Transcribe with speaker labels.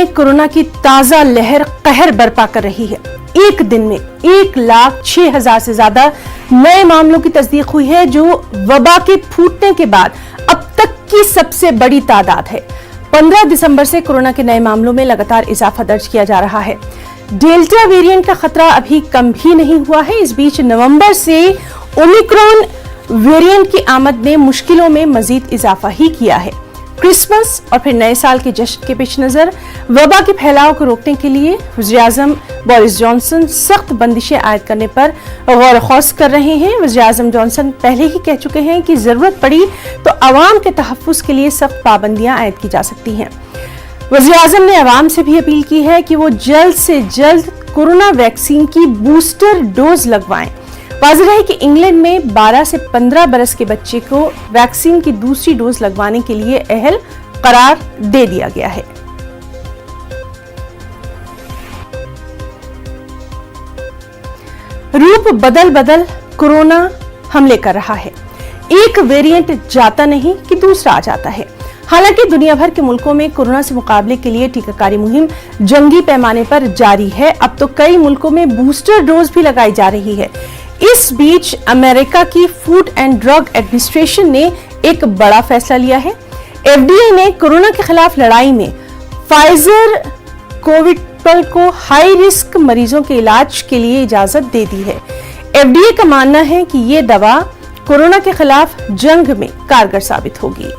Speaker 1: में कोरोना की ताजा लहर कहर बरपा कर रही है। एक दिन में 1,06,000 से ज्यादा नए मामलों की तस्दीक हुई है, जो वबा के फूटने के बाद अब तक की सबसे बड़ी तादाद है। 15 दिसंबर से कोरोना के नए मामलों में लगातार इजाफा दर्ज किया जा रहा है। डेल्टा वेरिएंट का खतरा अभी कम भी नहीं हुआ है। इस बीच नवंबर से ओमिक्रॉन वेरिएंट की आमद ने मुश्किलों में मजीद इजाफा ही किया है। क्रिसमस और फिर नए साल के जश्न के पेश नजर वबा के फैलाव को रोकने के लिए वज़ीर-ए-आज़म बोरिस जॉनसन सख्त बंदिशें आयद करने पर गौर खौस कर रहे हैं। वज़ीर-ए-आज़म जॉनसन पहले ही कह चुके हैं कि जरूरत पड़ी तो अवाम के तहफ़्फ़ुज़ के लिए सख्त पाबंदियां आयद की जा सकती हैं। वज़ीर-ए-आज़म ने अवाम से भी अपील की है कि वो जल्द से जल्द कोरोना वैक्सीन की बूस्टर डोज लगवाएं। वाज़ेह है कि इंग्लैंड में 12 से 15 बरस के बच्चे को वैक्सीन की दूसरी डोज लगवाने के लिए अहल करार दे दिया गया है। रूप बदल बदल कोरोना हमले कर रहा है। एक वेरिएंट जाता नहीं कि दूसरा आ जाता है। हालांकि दुनिया भर के मुल्कों में कोरोना से मुकाबले के लिए टीकाकारी मुहिम जंगी पैमाने पर जारी है। अब तो कई मुल्कों में बूस्टर डोज भी लगाई जा रही है। इस बीच अमेरिका की फूड एंड ड्रग एडमिनिस्ट्रेशन ने एक बड़ा फैसला लिया है। FDA ने कोरोना के खिलाफ लड़ाई में फाइजर कोविड को हाई रिस्क मरीजों के इलाज के लिए इजाजत दे दी है। FDA का मानना है कि ये दवा कोरोना के खिलाफ जंग में कारगर साबित होगी।